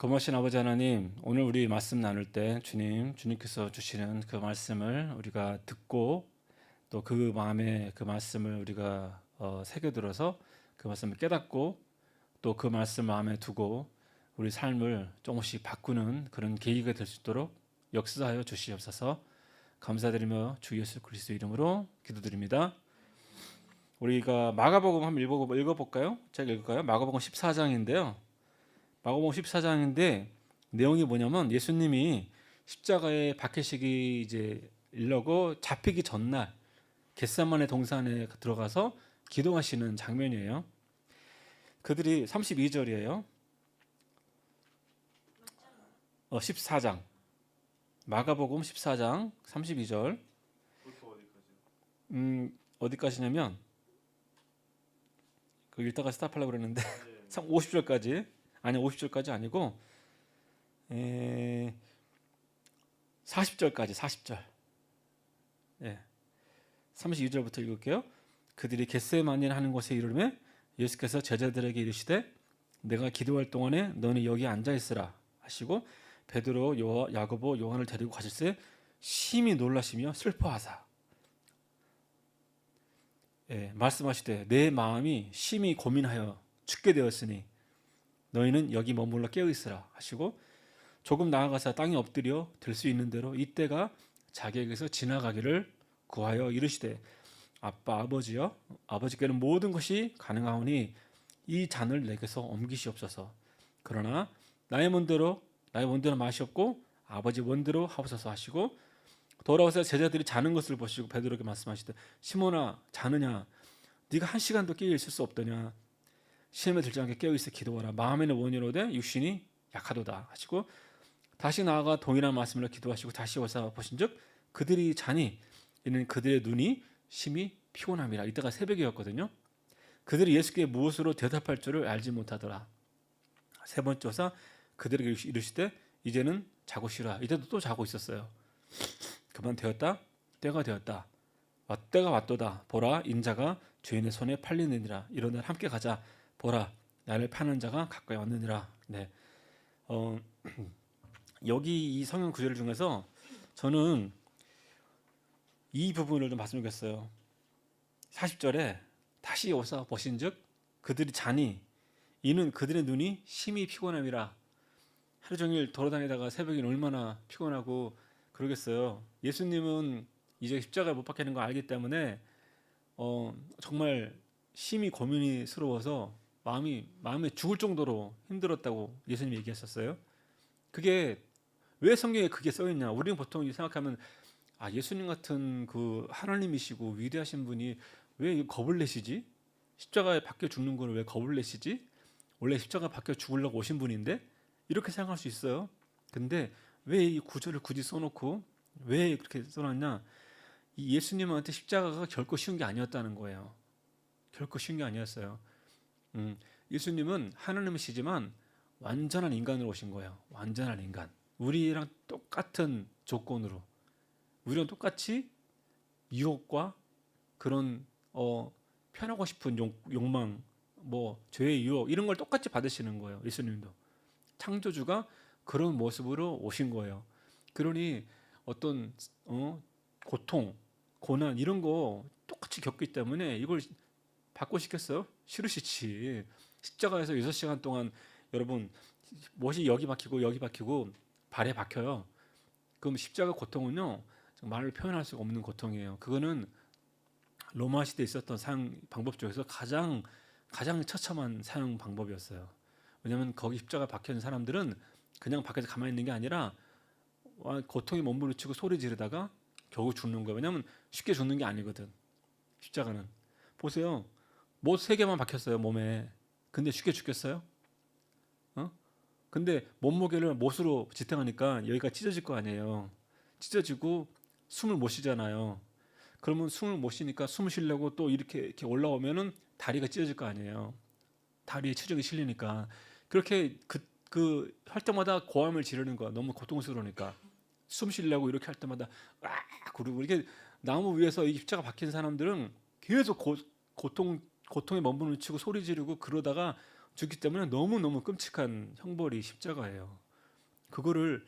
거머신 아버지 하나님, 오늘 우리 말씀 나눌 때 주님께서 주시는 그 말씀을 우리가 듣고 또 그 마음에 그 말씀을 우리가 새겨들어서 그 말씀을 깨닫고 또 그 말씀 마음에 두고 우리 삶을 조금씩 바꾸는 그런 계기가 될 수 있도록 역사하여 주시옵소서. 감사드리며 주 예수 그리스도 이름으로 기도드립니다. 우리가 마가복음 한번 읽어볼까요? 제가 읽을까요? 마가복음 14장인데요. 마가복음 14장인데 내용이 뭐냐면 예수님이 십자가에 박히시기 이제 일려고 잡히기 전날 겟세마네 동산에 들어가서 기도하시는 장면이에요. 그들이 32절이에요. 14장 마가복음 14장 32절. 어디까지냐면 그 읽다가 스탑하려고 그랬는데 50절까지 아니 50절까지 아니고 40절까지 40절. 예. 32절부터 읽을게요. 그들이 겟세마네 하는 곳에 이르매 예수께서 제자들에게 이르시되 내가 기도할 동안에 너는 여기 앉아 있으라 하시고 베드로, 야고보, 요한을 데리고 가실새 심히 놀라시며 슬퍼하사 말씀하시되 내 마음이 심히 고민하여 죽게 되었으니 너희는 여기 머물러 깨어 있으라 하시고 조금 나아가서 땅에 엎드려 들 수 있는 대로 이때가 자기에게서 지나가기를 구하여 이르시되 아빠 아버지여 아버지께는 모든 것이 가능하오니 이 잔을 내게서 옮기시옵소서. 그러나 나의 원대로 마시옵고 아버지 원대로 하옵소서 하시고 돌아와서 제자들이 자는 것을 보시고 베드로에게 말씀하시되 시몬아 자느냐 네가 한 시간도 깨어 있을 수 없더냐 시험에 들지 않게 깨어 있어 기도하라 마음에는 원이로되 육신이 약하도다 하시고 다시 나아가 동일한 말씀으로 기도하시고 다시 오사 보신즉 그들이 자니 이는 그들의 눈이 심히 피곤함이라. 이때가 새벽이었거든요. 그들이 예수께 무엇으로 대답할 줄을 알지 못하더라. 세 번째 오사 그들에게 이르시되 이제는 자고 쉬라. 이때도 또 자고 있었어요. 그만 되었다. 때가 되었다. 때가 왔도다. 보라 인자가 죄인의 손에 팔리느니라. 이러나 함께 가자. 보라 나를 파는 자가 가까이 왔느니라. 네. 여기 이 성경 구절 중에서 저는 이 부분을 좀 봤으면 좋겠어요. 40절에 다시 오사 보신즉 그들이 자니 이는 그들의 눈이 심히 피곤함이라. 하루 종일 돌아다니다가 새벽에 얼마나 피곤하고 그러겠어요. 예수님은 이제 십자가에 못 박히는 거 알기 때문에 정말 심히 고민스러워서 마음에 죽을 정도로 힘들었다고 예수님이 얘기했었어요. 그게 왜 성경에 그게 써 있냐? 우리는 보통 생각하면 예수님 같은 그 하나님이시고 위대하신 분이 왜 겁을 내시지? 십자가에 박혀 죽는 거를 왜 겁을 내시지? 원래 십자가 박혀 죽으려고 오신 분인데 이렇게 생각할 수 있어요. 근데 왜 이 구절을 굳이 써놓고 왜 그렇게 써놨냐? 이 예수님한테 십자가가 결코 쉬운 게 아니었다는 거예요. 결코 쉬운 게 아니었어요. 예수님은 하나님이시지만 완전한 인간으로 오신 거예요. 완전한 인간. 우리랑 똑같은 조건으로 우리랑 똑같이 유혹과 그런 편하고 싶은 욕망, 죄의 유혹 이런 걸 똑같이 받으시는 거예요. 예수님도 창조주가 그런 모습으로 오신 거예요. 그러니 어떤 고통, 고난 이런 거 똑같이 겪기 때문에 이걸 받고 싶겠어요? 싫으시지. 십자가에서 6시간 동안 여러분 못이 여기 박히고 발에 박혀요. 그럼 십자가 고통은요 말을 표현할 수가 없는 고통이에요. 그거는 로마 시대에 있었던 사용 방법 중에서 가장 처참한 사용 방법이었어요. 왜냐하면 거기 십자가 박혀 있는 사람들은 그냥 밖에서 가만히 있는 게 아니라 고통에 몸부림치고 소리 지르다가 겨우 죽는 거예요. 왜냐하면 쉽게 죽는 게 아니거든. 십자가는 보세요. 못 3개만 박혔어요 몸에. 근데 쉽게 죽겠어요? 근데 몸무게를 못으로 지탱하니까 여기가 찢어질 거 아니에요. 찢어지고 숨을 못 쉬잖아요. 그러면 숨을 못 쉬니까 숨을 쉬려고 또 이렇게 올라오면은 다리가 찢어질 거 아니에요. 다리에 체중이 실리니까 그렇게 할 때마다 고함을 지르는 거야. 너무 고통스러우니까 숨 쉬려고 이렇게 할 때마다 그러고 이렇게 나무 위에서 이 십자가 박힌 사람들은 계속 고통에 몸부림치고 소리 지르고 그러다가 죽기 때문에 너무너무 끔찍한 형벌이 십자가예요. 그거를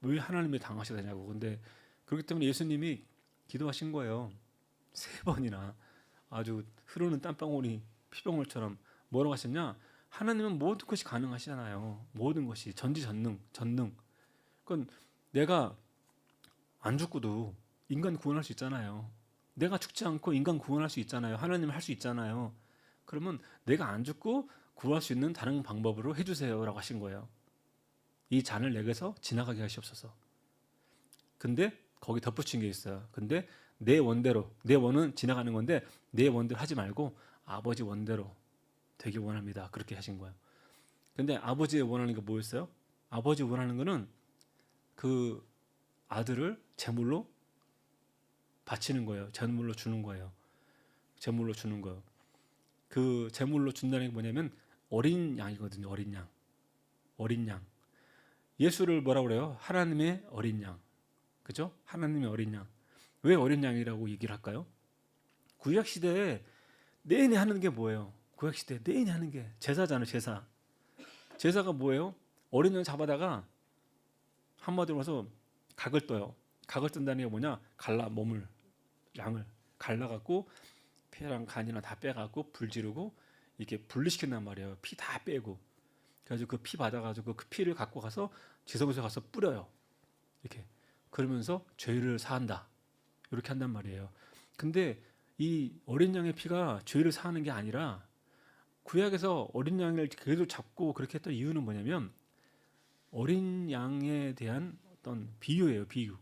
왜 하나님이 당하셔야 되냐고. 근데 그렇기 때문에 예수님이 기도하신 거예요. 3번이나 아주 흐르는 땀방울이 피방울처럼 뭐라고 하셨냐? 하나님은 모든 것이 가능하시잖아요. 모든 것이 전지전능, 전능. 그건 내가 안 죽고도 인간 구원할 수 있잖아요. 내가 죽지 않고 인간 구원할 수 있잖아요. 하나님 할 수 있잖아요. 그러면 내가 안 죽고 구할 수 있는 다른 방법으로 해주세요라고 하신 거예요. 이 잔을 내게서 지나가게 하시옵소서. 근데 거기 덧붙인 게 있어요. 근데 내 원대로, 내 원은 지나가는 건데 내 원대로 하지 말고 아버지 원대로 되길 원합니다. 그렇게 하신 거예요. 근데 아버지의 원하는 게 뭐였어요? 아버지 원하는 거는 그 아들을 제물로 바치는 거예요. 제물로 주는 거예요. 제물로 주는 거예요. 그 제물로 준다는 게 뭐냐면 어린 양이거든요. 어린 양. 어린 양. 예수를 뭐라고 그래요? 하나님의 어린 양. 그죠? 하나님의 어린 양. 왜 어린 양이라고 얘기를 할까요? 구약 시대에 내내 하는 게 뭐예요? 구약 시대에 내내 하는 게 제사잖아요. 제사. 제사가 뭐예요? 어린 양 잡아다가 한마디로 해서 각을 떠요. 각을 뜬다는 게 뭐냐? 갈라 몸을 양을 갈라갖고 피랑 간이나 다 빼갖고 불 지르고 이렇게 분리시킨단 말이에요. 피 다 빼고. 그래가지고 그 피 받아가지고 그 피를 갖고 가서 지성소에 가서 뿌려요. 이렇게. 그러면서 죄를 사한다. 이렇게 한단 말이에요. 근데 이 어린 양의 피가 죄를 사하는 게 아니라 구약에서 어린 양을 계속 잡고 그렇게 했던 이유는 뭐냐면 어린 양에 대한 어떤 비유예요. 비유.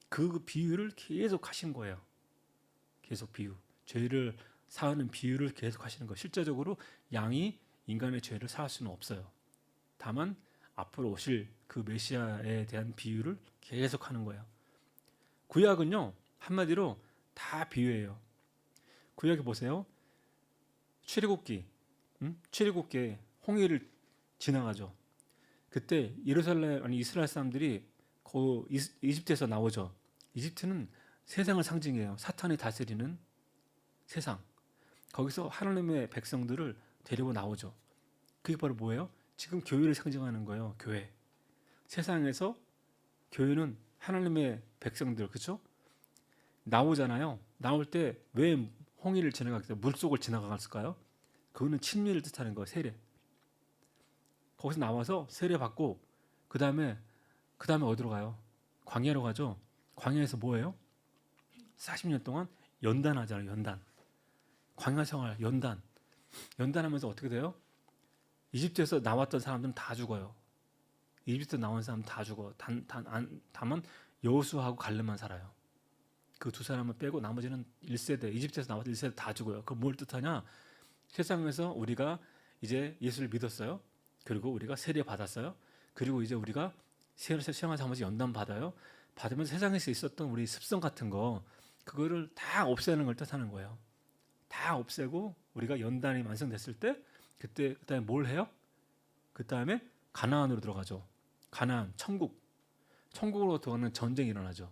그 비유를 계속 하신 거예요. 계속 비유. 죄를 사하는 비유를 계속 하시는 거예요. 실제적으로 양이 인간의 죄를 사할 수는 없어요. 다만 앞으로 오실 그 메시아에 대한 비유를 계속 하는 거예요. 구약은요. 한마디로 다 비유예요. 구약에 보세요. 출애굽기. 출애굽기에 홍해를 지나가죠. 그때 예루살렘 아니 이스라엘 사람들이 이집트에서 나오죠. 이집트는 세상을 상징해요. 사탄이 다스리는 세상. 거기서 하나님의 백성들을 데리고 나오죠. 그게 바로 뭐예요? 지금 교회를 상징하는 거예요. 교회. 세상에서 교회는 하나님의 백성들, 그렇죠? 나오잖아요. 나올 때 왜 홍해를 지나갔을 때 물속을 지나갔을까요? 그거는 침례를 뜻하는 거예요. 세례. 거기서 나와서 세례 받고 그 다음에 어디로 가요? 광야로 가죠. 광야에서 뭐예요? 40년 동안 연단하잖아요. 연단. 광야 생활 연단. 연단하면서 어떻게 돼요? 이집트에서 나왔던 사람들은 다 죽어요. 이집트 나온 사람 다 죽어. 다만 여호수아하고 갈렙만 살아요. 그 두 사람을 빼고 나머지는 1세대, 이집트에서 나왔던 1세대 다 죽어요. 그 뭘 뜻하냐? 세상에서 우리가 이제 예수를 믿었어요. 그리고 우리가 세례 받았어요. 그리고 이제 우리가 생활하면서 연단 받아요. 받으면서 세상에서 있었던 우리 습성 같은 거 그거를 다 없애는 걸 뜻하는 거예요. 다 없애고 우리가 연단이 완성됐을 때 그다음에 뭘 해요? 그다음에 가나안으로 들어가죠. 가나안, 천국으로 들어가는 전쟁이 일어나죠.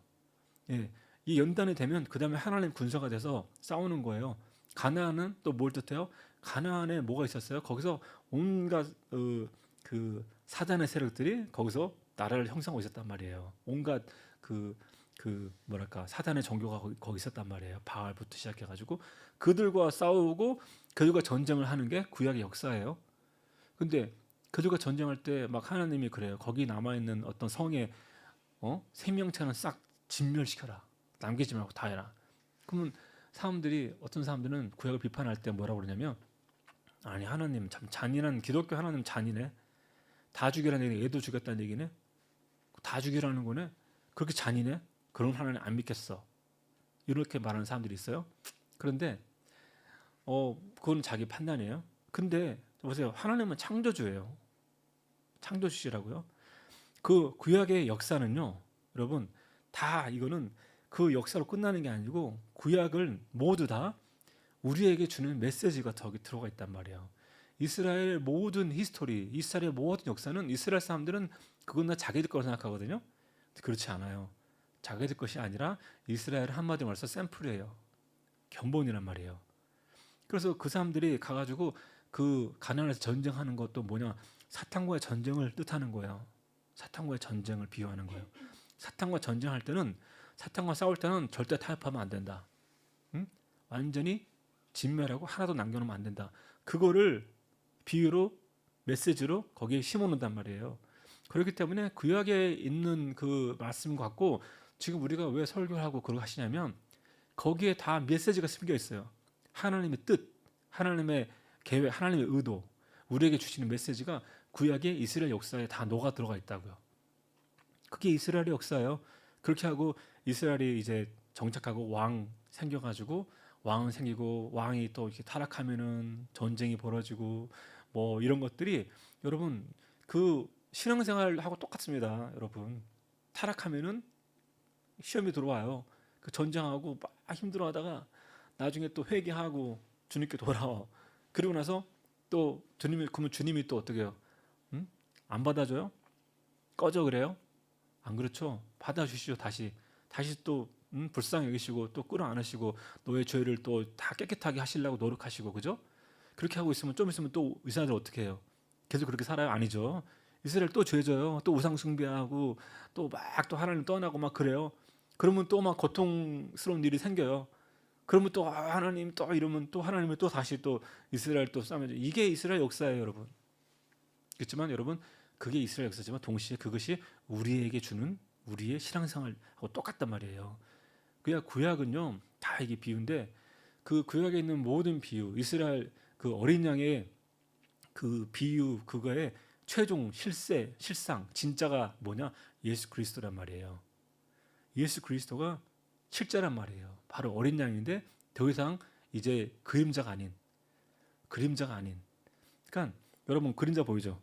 예, 이 연단이 되면 그다음에 하나님 군사가 돼서 싸우는 거예요. 가나안은 또 뭘 뜻해요? 가나안에 뭐가 있었어요? 거기서 온갖 그 사단의 세력들이 거기서 나라를 형성하고 있었단 말이에요. 온갖 뭐랄까 사단의 종교가 거기 있었단 말이에요. 바알부터 시작해가지고 그들과 싸우고 그들과 전쟁을 하는 게 구약의 역사예요. 근데 그들과 전쟁할 때 막 하나님이 그래요. 거기 남아 있는 어떤 성의 생명체는 싹 진멸시켜라. 남기지 말고 다 해라. 그러면 어떤 사람들은 구약을 비판할 때 뭐라고 그러냐면 아니 하나님 참 잔인한 기독교 하나님 잔인해. 다 죽이라는 얘기네. 얘도 죽였다는 얘기네. 다 죽이라는 거네. 그렇게 잔인해? 그런 하나님 안 믿겠어. 이렇게 말하는 사람들이 있어요. 그런데 그건 자기 판단이에요. 근데 보세요. 하나님은 창조주예요. 창조주시라고요. 그 구약의 역사는요. 여러분 다 이거는 그 역사로 끝나는 게 아니고 구약을 모두 다 우리에게 주는 메시지가 저기 들어가 있단 말이에요. 이스라엘 모든 히스토리, 이스라엘 모든 역사는 이스라엘 사람들은 그건 다 자기들 거라고 생각하거든요. 그렇지 않아요. 자기들 것이 아니라 이스라엘 한마디로 말해서 샘플이에요. 견본이란 말이에요. 그래서 그 사람들이 가가지고 그 가나안에서 전쟁하는 것도 뭐냐? 사탄과의 전쟁을 뜻하는 거예요. 사탄과의 전쟁을 비유하는 거예요. 사탄과 전쟁할 때는 사탄과 싸울 때는 절대 타협하면 안 된다. 응? 완전히 진멸하고 하나도 남겨놓으면 안 된다. 그거를 비유로 메시지로 거기에 심어놓는단 말이에요. 그렇기 때문에 구약에 있는 그 말씀 갖고 지금 우리가 왜 설교하고 그러고 하시냐면 거기에 다 메시지가 숨겨 있어요. 하나님의 뜻, 하나님의 계획, 하나님의 의도, 우리에게 주시는 메시지가 구약의 이스라엘 역사에 다 녹아 들어가 있다고요. 그게 이스라엘의 역사예요. 그렇게 하고 이스라엘이 이제 정착하고 왕 생겨가지고 왕은 생기고 왕이 또 이렇게 타락하면은 전쟁이 벌어지고 뭐 이런 것들이 여러분 그 신앙생활하고 똑같습니다. 여러분 타락하면은 시험이 들어와요. 그 전쟁하고 막 힘들어하다가 나중에 또 회개하고 주님께 돌아와. 그리고 나서 또 주님이 그러면 주님이 또 어떻게 해요? 응? 안 받아줘요? 꺼져 그래요? 안 그렇죠? 받아주시죠. 다시 또 불쌍히 여기시고 또 끌어안으시고 너의 죄를 또 다 깨끗하게 하시려고 노력하시고 그죠? 그렇게 하고 있으면 좀 있으면 또 이스라엘 어떻게 해요? 계속 그렇게 살아요? 아니죠. 이스라엘 또 죄져요. 또 우상 숭배하고 또 막 또 하나님 떠나고 막 그래요. 그러면 또 막 고통스러운 일이 생겨요. 그러면 또 하나님 또 이러면 또 하나님을 또 다시 또 이스라엘 또 싸면 이게 이스라엘 역사예요, 여러분. 그렇지만 여러분 그게 이스라엘 역사지만 동시에 그것이 우리에게 주는 우리의 신앙생활하고 똑같단 말이에요. 그냥 구약은요 다 이게 비유인데 그 구약에 있는 모든 비유, 이스라엘 그 어린 양의 그 비유 그거의 최종 실상 진짜가 뭐냐? 예수 그리스도란 말이에요. 예수 그리스도가 실제란 말이에요. 바로 어린 양인데 더 이상 이제 그림자가 아닌. 그러니까 여러분 그림자 보이죠?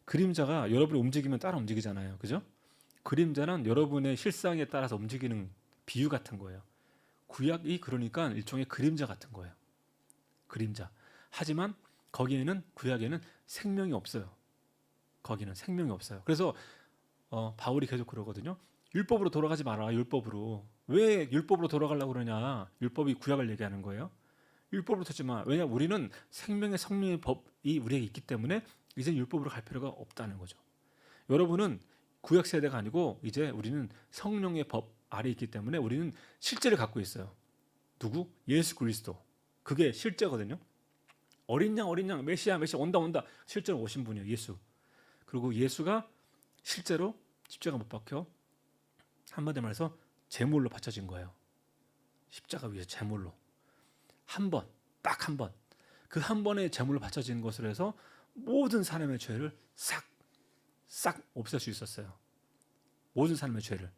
그림자가 여러분이 움직이면 따라 움직이잖아요. 그죠? 그림자는 여러분의 실상에 따라서 움직이는 비유 같은 거예요. 구약이 그러니까 일종의 그림자 같은 거예요. 그림자. 하지만 거기에는 구약에는 생명이 없어요. 거기는 생명이 없어요. 그래서 바울이 계속 그러거든요. 율법으로 돌아가지 마라. 율법으로. 왜 율법으로 돌아가려고 그러냐? 율법이 구약을 얘기하는 거예요. 율법으로 하지 마. 왜냐? 우리는 생명의 성령의 법이 우리에게 있기 때문에 이제 율법으로 갈 필요가 없다는 거죠. 여러분은 구약 세대가 아니고 이제 우리는 성령의 법 아래 있기 때문에 우리는 실제를 갖고 있어요. 누구? 예수 그리스도. 그게 실제거든요. 어린 양 메시아 온다. 실제로 오신 분이에요. 예수. 그리고 예수가 실제로 십자가 못 박혀 한마디 말해서 제물로 바쳐진 거예요. 십자가 위에서 제물로 딱 한 번. 그 한 번의 제물로 바쳐진 것으로 해서 모든 사람의 죄를 싹 없앨 수 있었어요. 모든 사람의 죄를.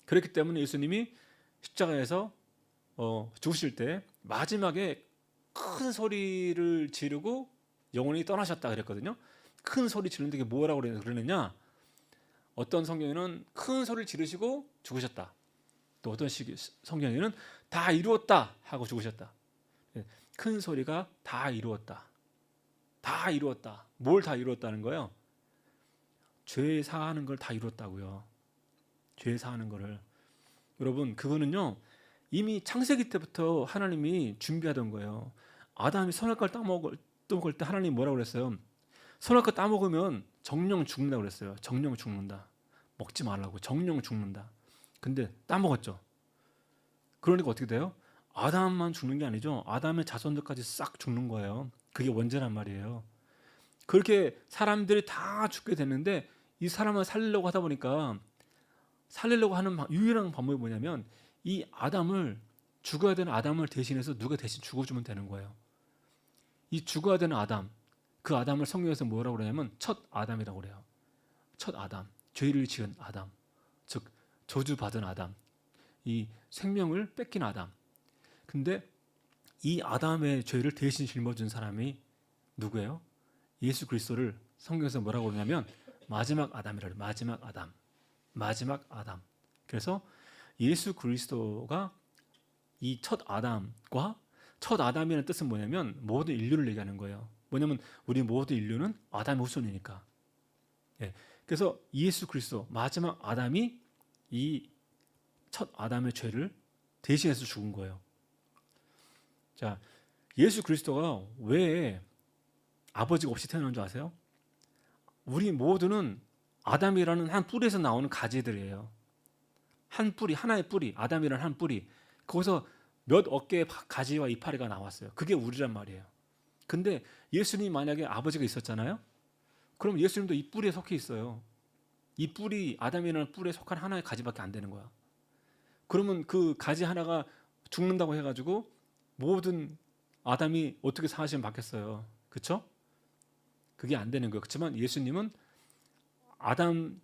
그렇기 때문에 예수님이 십자가에서 죽으실 때 마지막에 큰 소리를 지르고 영원히 떠나셨다 그랬거든요. 큰 소리 지르는데 이게 뭐라고 그러느냐? 어떤 성경에는 큰 소리를 지르시고 죽으셨다. 또 어떤 성경에는 다 이루었다 하고 죽으셨다. 큰 소리가 다 이루었다. 다 이루었다. 뭘 다 이루었다는 거예요? 죄 사하는 걸 다 이루었다고요. 죄 사하는 거를. 여러분 그거는요 이미 창세기 때부터 하나님이 준비하던 거예요. 아담이 선악과를 따먹을 때 하나님이 뭐라고 그랬어요? 선악과 따먹으면 정령 죽는다고 그랬어요. 정령 죽는다. 먹지 말라고. 정령 죽는다. 근데 따먹었죠. 그러니까 어떻게 돼요? 아담만 죽는 게 아니죠. 아담의 자손들까지 싹 죽는 거예요. 그게 원죄란 말이에요. 그렇게 사람들이 다 죽게 됐는데 이 사람을 살리려고 하다 보니까 살리려고 하는 유일한 방법이 뭐냐면 이 아담을 죽어야 되는 아담을 대신해서 누가 대신 죽어주면 되는 거예요. 이 죽어야 되는 아담, 그 아담을 성경에서 뭐라고 그러냐면 첫 아담이라고 그래요. 첫 아담, 죄를 지은 아담, 즉 저주받은 아담, 이 생명을 뺏긴 아담. 근데 이 아담의 죄를 대신 짊어진 사람이 누구예요? 예수 그리스도를 성경에서 뭐라고 그러냐면 마지막 아담이라고. 마지막 아담. 그래서 예수 그리스도가 이 첫 아담과 첫 아담이라는 뜻은 뭐냐면 모든 인류를 얘기하는 거예요. 뭐냐면 우리 모든 인류는 아담의 후손이니까. 예. 그래서 예수 그리스도 마지막 아담이 이 첫 아담의 죄를 대신해서 죽은 거예요. 자, 예수 그리스도가 왜 아버지가 없이 태어난 줄 아세요? 우리 모두는 아담이라는 한 뿌리에서 나오는 가지들이에요. 한 뿌리, 하나의 뿌리, 아담이라는 한 뿌리. 거기서 몇 개의 가지와 이파리가 나왔어요. 그게 우리란 말이에요. 근데 예수님이 만약에 아버지가 있었잖아요. 그럼 예수님도 이 뿌리에 속해 있어요. 이 뿌리, 아담이라는 뿌리에 속한 하나의 가지밖에 안 되는 거야. 그러면 그 가지 하나가 죽는다고 해가지고 모든 아담이 어떻게 사하시면 받겠어요. 그쵸? 그게 안 되는 거예요. 그렇지만 예수님은 아담의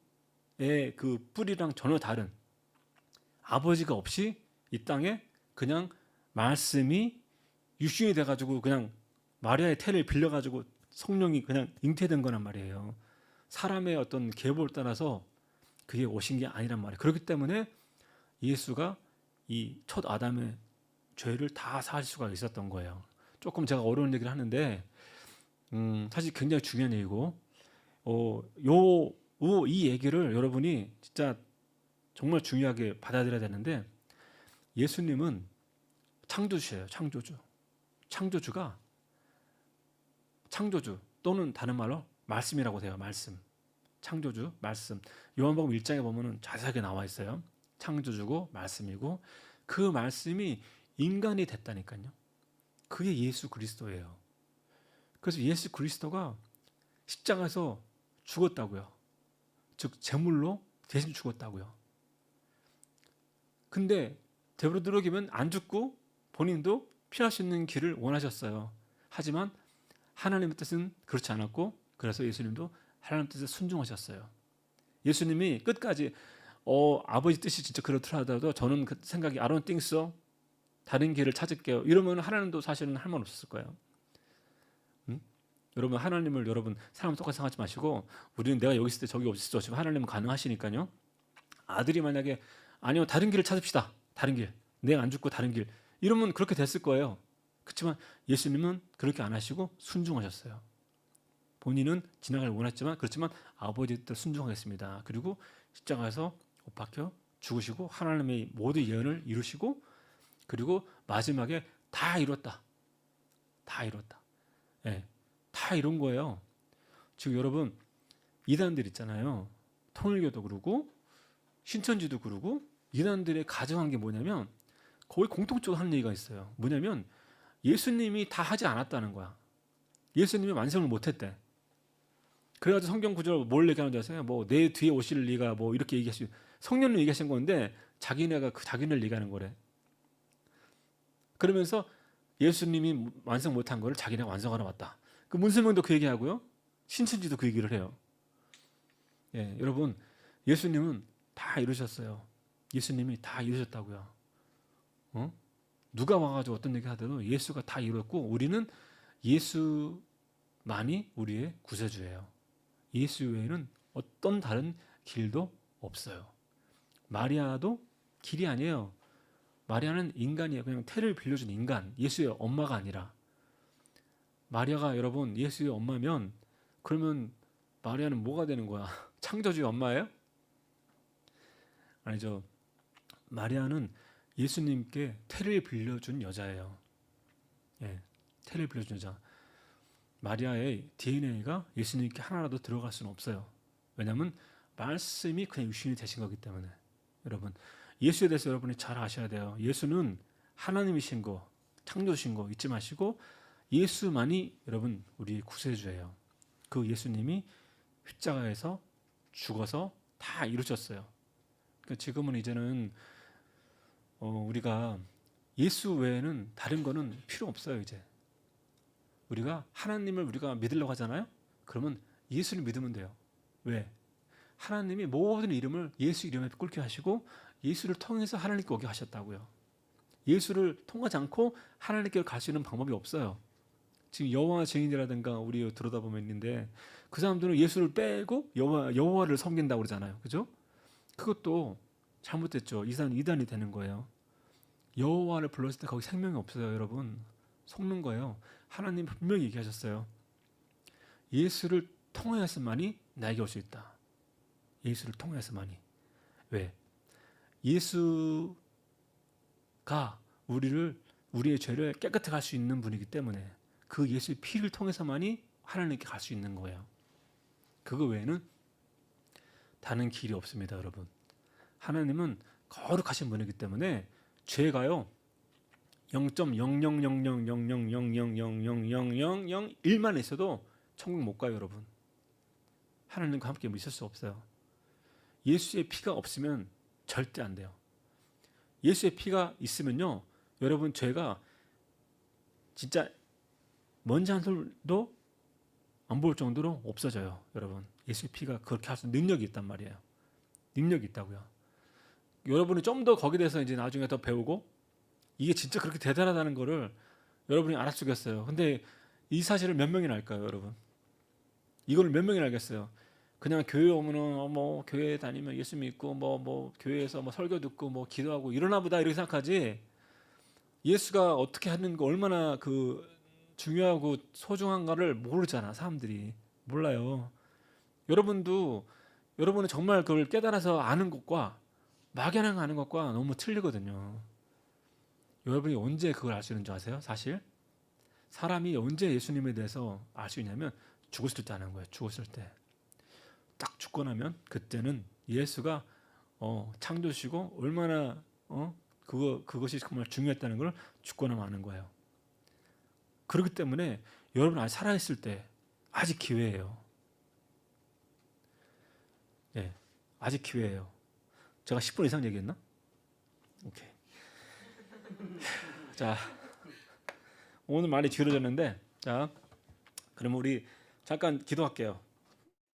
그 뿌리랑 전혀 다른 아버지가 없이 이 땅에 그냥 말씀이 육신이 돼가지고 그냥 마리아의 태를 빌려가지고 성령이 그냥 잉태된 거란 말이에요. 사람의 어떤 계보를 따라서 그게 오신 게 아니란 말이에요. 그렇기 때문에 예수가 이 첫 아담의 죄를 다 사할 수가 있었던 거예요. 조금 제가 어려운 얘기를 하는데 사실 굉장히 중요한 얘기고 이 얘기를 여러분이 진짜 정말 중요하게 받아들여야 되는데 예수님은 창조주예요. 창조주. 창조주가 창조주 또는 다른 말로 말씀이라고 해요. 말씀. 창조주, 말씀. 요한복음 1장에 보면은 자세하게 나와 있어요. 창조주고 말씀이고 그 말씀이 인간이 됐다니까요. 그게 예수 그리스도예요. 그래서 예수 그리스도가 십자가에서 죽었다고요. 즉 제물로 대신 죽었다고요. 근데 되도록이면 안 죽고 본인도 피할 수 있는 길을 원하셨어요. 하지만 하나님의 뜻은 그렇지 않았고 그래서 예수님도 하나님 뜻에 순종하셨어요. 예수님이 끝까지 아버지 뜻이 진짜 그렇더라 하더라도 저는 그 생각이 I don't think so. 다른 길을 찾을게요. 이러면 하나님도 사실은 할 말 없었을 거예요. 여러분 하나님을 여러분 사람 똑같이 생각하지 마시고 우리는 내가 여기 있을 때 저기 없을 수 없지만 하나님은 가능하시니까요. 아들이 만약에 아니요 다른 길을 찾읍시다. 다른 길. 내가 안 죽고 다른 길. 이러면 그렇게 됐을 거예요. 그렇지만 예수님은 그렇게 안 하시고 순종하셨어요. 본인은 지나가길 원했지만 그렇지만 아버지 뜻 순종하겠습니다. 그리고 십자가에서 못 박혀 죽으시고 하나님의 모든 예언을 이루시고 그리고 마지막에 다 이뤘다. 다 이뤘다. 예, 다 이룬 거예요. 지금 여러분 이단들 있잖아요. 통일교도 그러고 신천지도 그러고 이단들의 가정한 게 뭐냐면 거의 공통적으로 하는 얘기가 있어요. 뭐냐면 예수님이 다 하지 않았다는 거야. 예수님이 완성을 못했대. 그래가지고 성경 구절 뭘 얘기하는 줄 아세요? 뭐 내 뒤에 오실 리가 뭐 이렇게 얘기하시 성령을 얘기하신 건데 자기네가 그 자기네를 얘기하는 거래. 그러면서 예수님이 완성 못한 거를 자기네가 완성하러 왔다. 그 문세명도 그 얘기하고요. 신천지도 그 얘기를 해요. 예, 여러분 예수님은 다 이루셨어요. 예수님이 다 이루셨다고요. 누가 와가지고 어떤 얘기 하더라도 예수가 다 이뤘고 우리는 예수만이 우리의 구세주예요. 예수 외에는 어떤 다른 길도 없어요. 마리아도 길이 아니에요. 마리아는 인간이에요. 그냥 태를 빌려준 인간. 예수의 엄마가 아니라. 마리아가 여러분 예수의 엄마면 그러면 마리아는 뭐가 되는 거야? 창조주의 엄마예요? 아니죠. 마리아는 예수님께 태를 빌려준 여자예요. 예, 태를 빌려준 여자. 마리아의 DNA가 예수님께 하나라도 들어갈 수는 없어요. 왜냐하면 말씀이 그냥 육신이 되신 거기 때문에. 여러분 예수에 대해서 여러분이 잘 아셔야 돼요. 예수는 하나님이신 거, 창조신 거 잊지 마시고 예수만이 여러분 우리 구세주예요. 그 예수님이 십자가에서 죽어서 다 이루셨어요. 그러니까 지금은 이제는 우리가 예수 외에는 다른 거는 필요 없어요. 이제 우리가 하나님을 우리가 믿으려고 하잖아요. 그러면 예수를 믿으면 돼요. 왜? 하나님이 모든 이름을 예수 이름에 꿇게 하시고 예수를 통해서 하나님께 오게 하셨다고요. 예수를 통하지 않고 하나님께 갈 수 있는 방법이 없어요. 지금 여호와 증인이라든가 우리 들여다보면 있는데 그 사람들은 예수를 빼고 여호와를 섬긴다고 그러잖아요. 그죠? 그것도 잘못됐죠. 이단이 되는 거예요. 여호와를 불렀을 때 거기 생명이 없어요, 여러분. 속는 거예요. 하나님 분명히 얘기하셨어요. 예수를 통하여서만이 나에게 올 수 있다. 예수를 통해서만이. 왜? 예수가 우리를 우리의 죄를 깨끗하게 할 수 있는 분이기 때문에 그 예수의 피를 통해서만이 하나님께 갈 수 있는 거예요. 그거 외에는 다른 길이 없습니다, 여러분. 하나님은 거룩하신 분이기 때문에 죄가요 0.0000000000001만 있어도 천국 못 가요, 여러분. 하나님과 함께 있을 수 없어요. 예수의 피가 없으면 절대 안 돼요. 예수의 피가 있으면요, 여러분 죄가 진짜 먼지 한 솔도 안 보일 정도로 없어져요, 여러분. 예수의 피가 그렇게 할 수 있는 능력이 있단 말이에요. 능력이 있다고요. 여러분이 좀 더 거기에 대해서 이제 나중에 더 배우고 이게 진짜 그렇게 대단하다는 거를 여러분이 알아주겠어요. 근데 이 사실을 몇 명이나 알까요, 여러분? 이걸 몇 명이나 알겠어요? 그냥 교회 오면은 뭐 교회 다니면 예수 믿고 뭐 교회에서 뭐 설교 듣고 뭐 기도하고 이러나 보다 이렇게 생각하지, 예수가 어떻게 하는 거 얼마나 그 중요하고 소중한가를 모르잖아. 사람들이 몰라요. 여러분도 여러분은 정말 그걸 깨달아서 아는 것과 막연한 아는 것과 너무 틀리거든요. 여러분이 언제 그걸 알 수 있는 줄 아세요? 사실 사람이 언제 예수님에 대해서 알 수 있냐면 죽었을 때 아는 거예요. 죽었을 때. 딱 죽고 나면 그때는 예수가 창조시고 얼마나 그것이 정말 중요했다는 걸 죽고 나면 아는 거예요. 그렇기 때문에 여러분 아직 살아있을 때 아직 기회예요. 예, 아직 기회예요. 제가 10분 이상 얘기했나? 오케이. 자, 오늘 많이 길어졌는데, 자, 그럼 우리 잠깐 기도할게요.